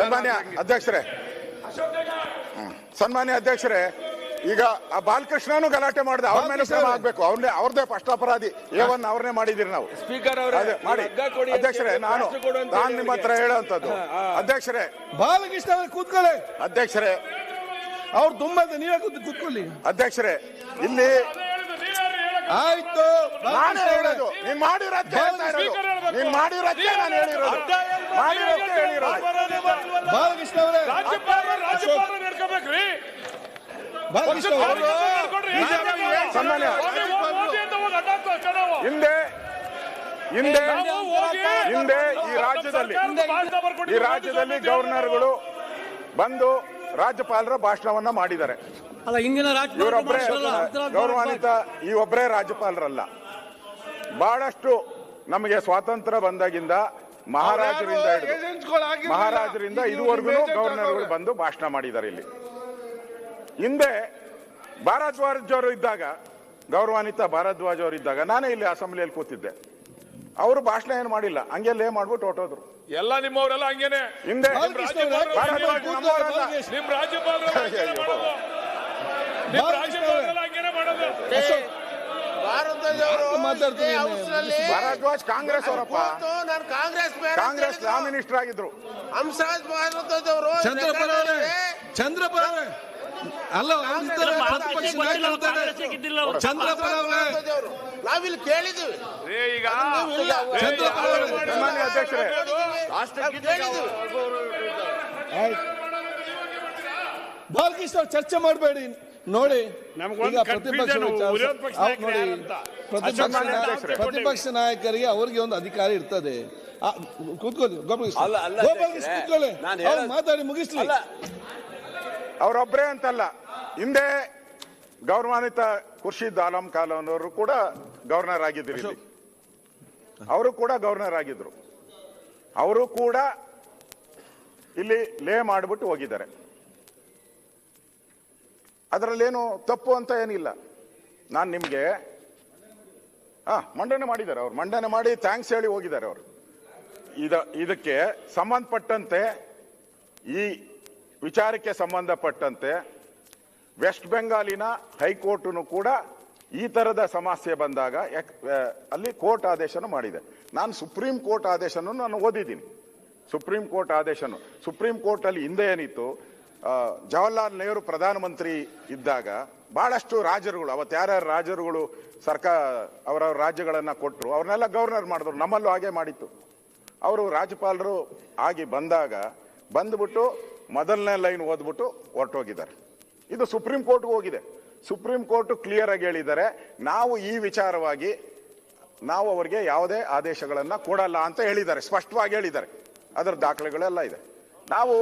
ಸನ್ಮಾನ್ಯ ಅಧ್ಯಕ್ಷರೇ, ಸನ್ಮಾನ್ಯ ಅಧ್ಯಕ್ಷರೇ, ಈಗ ಆ ಬಾಲಕೃಷ್ಣನು ಗಲಾಟೆ ಮಾಡಿದೆ, ಅವ್ರ ಮೇಲೆ ಕ್ರಮ ಆಗ್ಬೇಕು. ಅವ್ರದೇ ಫಸ್ಟ್ ಅಪರಾಧಿ. A1 ಅವ್ರನ್ನೇ ಮಾಡಿದಿರಿ ನಾವು. ಸ್ಪೀಕರ್ ಮಾಡಿ ಅಧ್ಯಕ್ಷರೇ, ನಾನು ನಿಮ್ಮ ಹತ್ರ ಹೇಳುವಂತದ್ದು. ಅಧ್ಯಕ್ಷರೇ, ಬಾಲಕೃಷ್ಣ ಅವರು ಕೂತ್ಕೊಳ್ಳಿ. ಅಧ್ಯಕ್ಷರೇ, ಅವ್ರು ತುಂಬಾ ನೀವೇ ಕೂತ್ಕೊಳ್ಳಿ. ಅಧ್ಯಕ್ಷರೇ, ಇಲ್ಲಿ ಆಯ್ತು, ನಾನೇ ಹೇಳೋದು, ನೀನ್ ಮಾಡಿರೋದಕ್ಕೆ ಹೇಳ್ತಾ ಇರೋದು, ನೀನ್ ಮಾಡಿರೋದಕ್ಕೆ ನಾನು ಹೇಳಿರೋದು, ಮಾಡಿರೋದಕ್ಕೆ ಹೇಳಿರೋದು. ಬಾಲಕೃಷ್ಣ ಅವರೇ, ಸನ್ಮಾನ್ಯ ಹಿಂದೆ ಈ ರಾಜ್ಯದಲ್ಲಿ ಗವರ್ನರ್ಗಳು ಬಂದು ರಾಜ್ಯಪಾಲರ ಭಾಷಣವನ್ನ ಮಾಡಿದ್ದಾರೆ. ಅಲ್ಲ, ಹಿಂದಿನ ಇವರೊಬ್ಬರೇ ಗೌರವಾನ್ವಿತ, ಈ ಒಬ್ಬರೇ ರಾಜ್ಯಪಾಲರಲ್ಲ. ಬಹಳಷ್ಟು ನಮಗೆ ಸ್ವಾತಂತ್ರ್ಯ ಬಂದಾಗಿಂದ ಮಹಾರಾಜರಿಂದ ಇದುವರೆಗೂ ಗವರ್ನರ್ಗಳು ಬಂದು ಭಾಷಣ ಮಾಡಿದ್ದಾರೆ. ಇಲ್ಲಿ ಹಿಂದೆ ಭಾರದ್ವಾಜ್ ಅವರು ಇದ್ದಾಗ, ಗೌರವಾನ್ವಿತ ಭಾರದ್ವಾಜ್ ಅವರು ಇದ್ದಾಗ ನಾನೇ ಇಲ್ಲಿ ಅಸೆಂಬ್ಲಿಯಲ್ಲಿ ಕೂತಿದ್ದೆ. ಅವರು ಭಾಷಣ ಏನು ಮಾಡಿಲ್ಲ, ಹಂಗೆ ಲೇ ಮಾಡ್ಬಿಟ್ಟು ಹೊಟ್ಟೋದ್ರು. ಎಲ್ಲ ನಿಮ್ಮವರೆಲ್ಲ ಹಂಗೇನೆ. ಹಿಂದೆ ನಿಮ್ ರಾಜ್ಯಪಾಲರೆಲ್ಲ ಹಂಗೇನೆ ಮಾಡೋದು. ಭಾರದ್ವಾಜ್ ಕಾಂಗ್ರೆಸ್ ಅವರಪ್ಪ, ಕಾಂಗ್ರೆಸ್ ಲಾ ಮಿನಿಸ್ಟರ್ ಆಗಿದ್ರು. ಹಂಸರಾಜ್ ಭಾರದ್ವಾಜ್ ಅವರು ಚಂದ್ರಪ್ಪ ಅಲ್ಲ, ಚಂದ್ರಪ್ಪ ನಾವಿಲ್ಲಿ ಕೇಳಿದ್ದೀವಿ. ಈಗ ಸನ್ಮಾನ್ಯ ಅಧ್ಯಕ್ಷರೇ, ಬಾಲಕೃಷ್ಣ ಅವ್ರು ಚರ್ಚೆ ಮಾಡಬೇಡಿ. ನೋಡಿ, ಈಗ ಪ್ರತಿಪಕ್ಷ ನಾಯಕರಿಗೆ ಅವ್ರಿಗೆ ಒಂದು ಅಧಿಕಾರ ಇರ್ತದೆ. ಕೂತ್ಕೊಳ್ಳಿ, ಕೂತ್ಕೊಳ್ಳಿ, ಮಾತಾಡಿ ಮುಗಿಸ್ಲಿ. ಅವರೊಬ್ಬರೇ ಅಂತಲ್ಲ, ಹಿಂದೆ ಗೌರವಾನ್ವಿತ ಖುರ್ಷಿದ್ ಆಲಂ ಖಾನ್ ಅವರು ಕೂಡ ಗವರ್ನರ್ ಆಗಿದ್ರು. ಅವರು ಕೂಡ ಗವರ್ನರ್ ಆಗಿದ್ರು. ಅವರು ಕೂಡ ಇಲ್ಲಿ ಲೇ ಮಾಡಿಬಿಟ್ಟು ಹೋಗಿದ್ದಾರೆ. ಅದರಲ್ಲೇನು ತಪ್ಪು ಅಂತ ಏನಿಲ್ಲ. ನಾನು ನಿಮಗೆ ಮಂಡನೆ ಮಾಡಿದ್ದಾರೆ. ಅವ್ರು ಮಂಡನೆ ಮಾಡಿ ಥ್ಯಾಂಕ್ಸ್ ಹೇಳಿ ಹೋಗಿದ್ದಾರೆ. ಅವರು ಇದಕ್ಕೆ ಸಂಬಂಧಪಟ್ಟಂತೆ, ಈ ವಿಚಾರಕ್ಕೆ ಸಂಬಂಧಪಟ್ಟಂತೆ ವೆಸ್ಟ್ ಬೆಂಗಾಲಿನ ಹೈಕೋರ್ಟ್ನು ಕೂಡ ಈ ತರದ ಸಮಸ್ಯೆ ಬಂದಾಗ ಅಲ್ಲಿ ಕೋರ್ಟ್ ಆದೇಶನ ಮಾಡಿದೆ. ನಾನು ಸುಪ್ರೀಂ ಕೋರ್ಟ್ ಆದೇಶನ ನಾನು ಓದಿದ್ದೀನಿ. ಸುಪ್ರೀಂ ಕೋರ್ಟ್ ಆದೇಶನು, ಸುಪ್ರೀಂ ಕೋರ್ಟ್ ಅಲ್ಲಿ ಹಿಂದೆ ಏನಿತ್ತು, ಜವಾಹರ್ಲಾಲ್ ನೆಹರು ಪ್ರಧಾನಮಂತ್ರಿ ಇದ್ದಾಗ ಬಹಳಷ್ಟು ರಾಜರುಗಳು, ಅವತ್ತು ಯಾರ್ಯಾರು ರಾಜರುಗಳು ಅವರವ್ರ ರಾಜ್ಯಗಳನ್ನ ಕೊಟ್ಟರು, ಅವ್ರನ್ನೆಲ್ಲ ಗವರ್ನರ್ ಮಾಡಿದ್ರು. ನಮ್ಮಲ್ಲೂ ಹಾಗೆ ಮಾಡಿತ್ತು. ಅವರು ರಾಜ್ಯಪಾಲರು ಆಗಿ ಬಂದ್ಬಿಟ್ಟು ಮೊದಲನೇ ಲೈನ್ ಓದ್ಬಿಟ್ಟು ಹೊರಟೋಗಿದ್ದಾರೆ. ಇದು ಸುಪ್ರೀಂ ಕೋರ್ಟ್ಗೂ ಹೋಗಿದೆ. ಸುಪ್ರೀಂ ಕೋರ್ಟ್ ಕ್ಲಿಯರ್ ಆಗಿ ಹೇಳಿದ್ದಾರೆ, ನಾವು ಈ ವಿಚಾರವಾಗಿ ನಾವು ಅವರಿಗೆ ಯಾವುದೇ ಆದೇಶಗಳನ್ನ ಕೊಡಲ್ಲ ಅಂತ ಹೇಳಿದ್ದಾರೆ, ಸ್ಪಷ್ಟವಾಗಿ ಹೇಳಿದ್ದಾರೆ. ಅದರ ದಾಖಲೆಗಳೆಲ್ಲ ಇದೆ. ನಾವು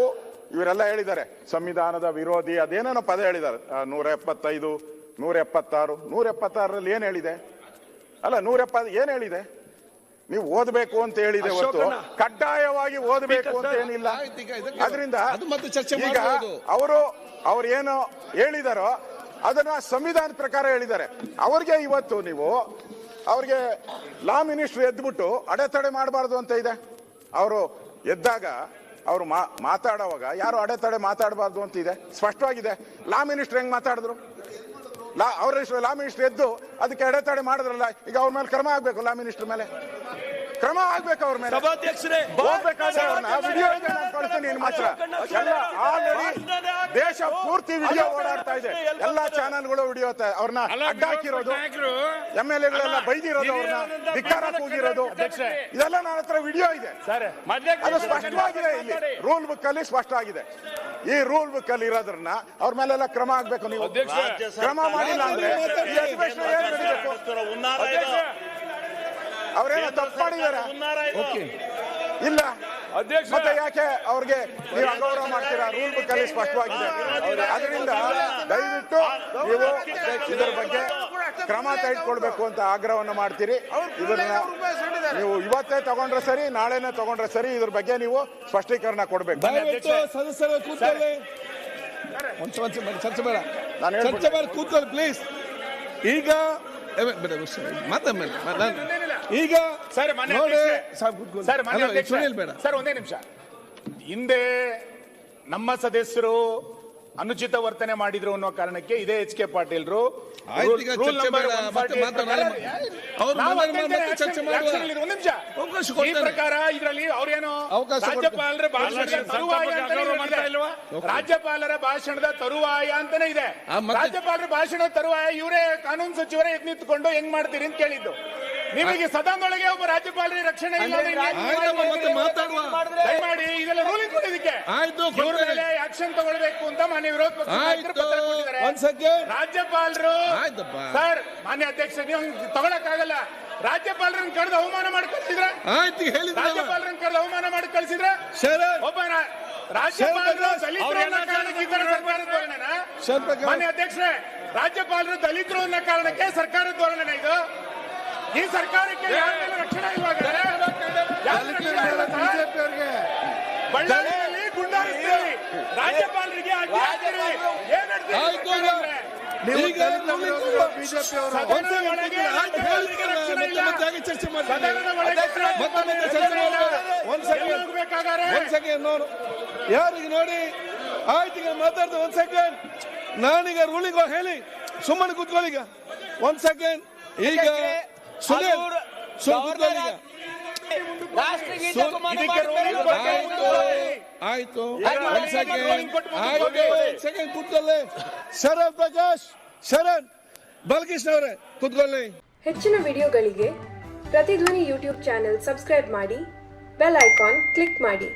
ಇವರೆಲ್ಲ ಹೇಳಿದ್ದಾರೆ ಸಂವಿಧಾನದ ವಿರೋಧಿ, ಅದೇನೇನೋ ಪದ ಹೇಳಿದ್ದಾರೆ. 175, 176, 176ರಲ್ಲಿ ಏನ್ ಹೇಳಿದೆ? ಅಲ್ಲ, 170 ಏನ್ ಹೇಳಿದೆ? ನೀವು ಓದಬೇಕು ಅಂತ ಹೇಳಿದೆ ಹೊರತು ಕಡ್ಡಾಯವಾಗಿ ಓದಬೇಕು ಅಂತ ಏನಿಲ್ಲ. ಅದರಿಂದ ಈಗ ಅವ್ರು ಏನು ಹೇಳಿದಾರೋ ಅದನ್ನ ಸಂವಿಧಾನದ ಪ್ರಕಾರ ಹೇಳಿದ್ದಾರೆ. ಅವ್ರಿಗೆ ಇವತ್ತು ನೀವು ಅವ್ರಿಗೆ ಲಾ ಮಿನಿಸ್ಟರ್ ಎದ್ಬಿಟ್ಟು ಅಡೆತಡೆ ಮಾಡಬಾರ್ದು ಅಂತ ಇದೆ. ಅವರು ಎದ್ದಾಗ ಅವರು ಮಾತಾಡುವಾಗ ಯಾರು ಅಡೆತಡೆ ಮಾತಾಡಬಾರ್ದು ಅಂತ ಇದೆ, ಸ್ಪಷ್ಟವಾಗಿದೆ. ಲಾ ಮಿನಿಸ್ಟರ್ ಹೆಂಗ್ ಮಾತಾಡಿದ್ರು? ಲಾ ಮಿನಿಸ್ಟರ್ ಎದ್ದು ಅದಕ್ಕೆ ಅಡೆತಡೆ ಮಾಡಿದ್ರಲ್ಲ, ಈಗ ಅವ್ರ ಮೇಲೆ ಕ್ರಮ ಆಗ್ಬೇಕು. ಲಾ ಮಿನಿಸ್ಟರ್ ಮೇಲೆ ಕ್ರಮ ಆಗ್ಬೇಕು. ಅವ್ರ ಮೇಲೆ ವಿಡಿಯೋ ಇದೆ, ನಾನು ಕಳಿಸ್ತೀನಿ ನಿಮ್ಮ ಹತ್ರ. ಆಲ್ರೆಡಿ ದೇಶ ಪೂರ್ತಿ ವಿಡಿಯೋ ಓಡಾಡ್ತಾ ಇದೆ. ಎಲ್ಲಾ ಚಾನಲ್ಗಳು ವಿಡಿಯೋ ಅವ್ರನ್ನ ಅಡ್ಡ ಹಾಕಿರೋದು, MLA ಬೈದಿರೋದು, ಅವ್ರನ್ನ ಧಿಕ್ಕಾರ ಕೂಗಿರೋದು, ಇದೆಲ್ಲ ನನ್ನ ಹತ್ರ ವಿಡಿಯೋ ಇದೆ. ಅದು ಸ್ಪಷ್ಟವಾಗಿದೆ. ಇಲ್ಲಿ ರೂಲ್ ಬುಕ್ ಅಲ್ಲಿ ಸ್ಪಷ್ಟ ಆಗಿದೆ. ಈ ರೂಲ್ ಬುಕ್ ಅಲ್ಲಿ ಇರೋದ್ರನ್ನ ಅವ್ರ ಮೇಲೆಲ್ಲ ಕ್ರಮ ಆಗ್ಬೇಕು. ನೀವು ಕ್ರಮ ಮಾಡಿಲ್ಲ ಅಂದ್ರೆ ಈ ಅಧಿವೇಶನ ಏನ್ ನಡೀಬೇಕು? ಅವರೇನೋ ತಪ್ಪು ಮಾಡಿದಾರ? ಇಲ್ಲ. ಮತ್ತೆ ಯಾಕೆ ಅವ್ರಿಗೆ ನೀವು ಅಗೌರವ ಮಾಡ್ತೀರಾ? ರೂಲ್ ಬುಕ್ ಅಲ್ಲಿ ಸ್ಪಷ್ಟವಾಗಿದೆ. ಅದರಿಂದ ದಯವಿಟ್ಟು ನೀವು ಇದರ ಬಗ್ಗೆ ಕ್ರಮ ತೆಗೆದುಕೊಳ್ಬೇಕು ಅಂತ ಆಗ್ರಹವನ್ನು ಮಾಡ್ತೀರಿ. ಇದನ್ನ ನೀವು ಇವತ್ತೇ ತಗೊಂಡ್ರೆ ಸರಿ, ನಾಳೆನೇ ತಗೊಂಡ್ರೆ ಸರಿ. ಇದ್ರ ಬಗ್ಗೆ ನೀವು ಸ್ಪಷ್ಟೀಕರಣ ಕೊಡ್ಬೇಕು. ಸದಸ್ಯರು ಕೂತ್ಕೊಳ್ಳಿ, ಚರ್ಚೆ ಬೇಡ, ಚರ್ಚೆ ಬೇಡ, ಕೂತ್ಕೊಳ್ಳಿ ಪ್ಲೀಸ್. ಈಗ ಈಗ ಸುನಿಲ್ ಬೇಡ ಸರ್, ಒಂದೇ ನಿಮಿಷ. ಹಿಂದೆ ನಮ್ಮ ಸದಸ್ಯರು ಅನುಚಿತ ವರ್ತನೆ ಮಾಡಿದ್ರು ಅನ್ನೋ ಕಾರಣಕ್ಕೆ ಇದೇ ಎಚ್ ಕೆ ಪಾಟೀಲ್ರು ಆಯ್ತು, ಈಗ ಚರ್ಚೆ ಬೇಡ, ಮತ್ತೆ ಮಾತಾಡೋಣ. ಅವ್ರು ಮತ್ತೆ ಚರ್ಚೆ ಮಾಡುವ. ಒಂದ್ ನಿಮಿಷ ಅವಕಾಶ ಈ ಕೊಡ್ತೇನೆ. ಪ್ರಕಾರ ಇದರಲ್ಲಿ ಅವ್ರೇನು ಅವಕಾಶ ರಾಜ್ಯಪಾಲರ ಭಾಷಣದ ತರುವಾಯ ಅಂತಾನೆ ಮಾಡ್ತಾ ಇದೆ. ಇಲ್ವಾ? ರಾಜ್ಯಪಾಲರ ಭಾಷಣದ ತರುವಾಯ ಅಂತಾನೆ ಇದೆ. ಮತ್ತೆ- ರಾಜ್ಯಪಾಲರ ಭಾಷಣದ ತರುವಾಯ ಇವರೇ ಕಾನೂನು ಸಚಿವರೇ ಎದ್ದು ನಿಂತ್ಕೊಂಡು ಹೆಂಗ್ ಮಾಡ್ತೀರಿ ಅಂತ ಕೇಳಿದ್ದು. ನಿಮಗೆ ಸದನದೊಳಗೆ ಒಬ್ಬ ರಾಜ್ಯಪಾಲರಿಗೆ ರಕ್ಷಣೆ ಇಲ್ಲ ಅಂದ್ರೆ ಆಯ್ತಮ್ಮ, ಮತ್ತೆ ಮಾತಾಡುವ. ದಯಮಾಡಿ ಇದೆಲ್ಲ ರೂಲಿಂಗ್ ಇದಕ್ಕೆ ಆಯ್ತು, ಇವ್ರ ಮೇಲೆ ಆಕ್ಷನ್ ತಗೊಳ್ಬೇಕು ಅಂತ ಮಾನ್ಯ ವಿರೋಧ ಪಕ್ಷದ ನಾಯಕರು ಪತ್ರ ಕೊಟ್ಟಿದ್ದಾರೆ. ಒಂದ್ ಸೆಕೆಂಡ್. ರಾಜ್ಯಪಾಲರು ಆಯ್ತಪ್ಪ. ಸರ್ ಮಾನ್ಯ ಅಧ್ಯಕ್ಷ ನೀವು ತಗೊಳಕ್ಕಾಗಲ್ಲ. ರಾಜ್ಯಪಾಲರನ್ನ ಕರೆದು ಅವಮಾನ ಮಾಡಿ ಕಳಿಸಿದ್ರ ಆಯ್ತು, ಹೇಳಿದ್ರಲ್ಲ. ರಾಜ್ಯಪಾಲರನ್ನ ಕರೆದು ಅವಮಾನ ಮಾಡಿ ಕಳಿಸಿದ್ರ ಶರಣ್. ಒಬ್ಬ ರಾಜ್ಯಪಾಲರು ಶರಣ್ ದಲಿತರು ಅನ್ನೋ ಕಾರಣಕ್ಕೆ ಇದರ ಸರ್ಕಾರದ ಧೋರಣೆನ? ಶರಣ್ ಪ್ರಕಾಶ್. ಮಾನ್ಯ ಅಧ್ಯಕ್ಷರೇ, ರಾಜ್ಯಪಾಲರು ದಲಿತರು ಅನ್ನೋ ಕಾರಣಕ್ಕೆ ಸರ್ಕಾರದ ಧೋರಣೆನ ಇದು? ಈ ಸರ್ಕಾರಕ್ಕೆ ಯಾರ ಮೇಲೆ ರಕ್ಷಣೆ ಇಲ್ವಾಗ? ಬಳ್ಳಾರಿಯಲ್ಲಿ ಗುಂಡಾರಿಸ್ತೀರಿ, ರಾಜ್ಯಪಾಲರಿಗೆ ಅಡ್ಡಿ ಹಾಕ್ತೀರಿ. ಏನ್ ನಡ್ದಿದೆ ಆಯ್ತು, ಸರ್ಕಾರ ಅಂದ್ರೆ? ಈಗ ಸದನದ ಒಳಗೆ ರಾಜ್ಯಪಾಲರಿಗೆ ರಕ್ಷಣೆ ಇಲ್ಲ. ಚರ್ಚೆ ಮಾಡಿ. ಸದನದ ಒಳಗೆ ಮತ್ತೆ ಚರ್ಚೆ ಮಾಡುವ. ಒಂದ್ ಎಲ್ಲಿ ಸೆಕೆಂಡ್. ಹೋಗ್ಬೇಕಾಗಾರೆ? ಒಂದ್ ಸೆಕೆಂಡ್ ನೋಡು. ಯಾರಿಗೆ ನೋಡಿ ಆಯ್ತು, ಈಗ ಮಾತಾಡ್ದೆ. ಒಂದ್ ಸೆಕೆಂಡ್. ನಾನೀಗ ರೂಲಿಂಗ್ ಹೇಳಿ ಸುಮ್ಮನೆ ಕೂತ್ಕೊಳ್ಳಿ. ಈಗ ಒಂದ್ ಸೆಕೆಂಡ್. ಈಗ ಸುನಿಲ್ ಕೂತ್ಕೊಳ್ಳಿ. ಈಗ ಇದಕ್ಕೆ ರೂಲಿಂಗ್ ಕೊಡ್ಬೇಕು. ಆಯ್ತು, ಆಯ್ತು, ಒಂದ್ ಸೆಕೆಂಡ್. ಕೊಟ್ಬಿಟ್ಟು ಆಯ್ತು, ಹೋಗಿ. ಒಂದ್ ಸೆಕೆಂಡ್ ಕೂತ್ಕೊಳ್ಳಿ. ಶರಣ್ ಪ್ರಕಾಶ್, ಶರಣ್ ಬಾಲಕೃಷ್ಣ ಅವರೇ ಕೂತ್ಕೊಳ್ಳಿ. ಹೆಚ್ಚಿನ ವಿಡಿಯೋಗಳಿಗೆ ಪ್ರತಿಧ್ವನಿ ಯೂಟ್ಯೂಬ್ ಚಾನೆಲ್ ಸಬ್ಸ್ಕ್ರೈಬ್ ಮಾಡಿ, ಬೆಲ್ ಐಕಾನ್ ಕ್ಲಿಕ್ ಮಾಡಿ.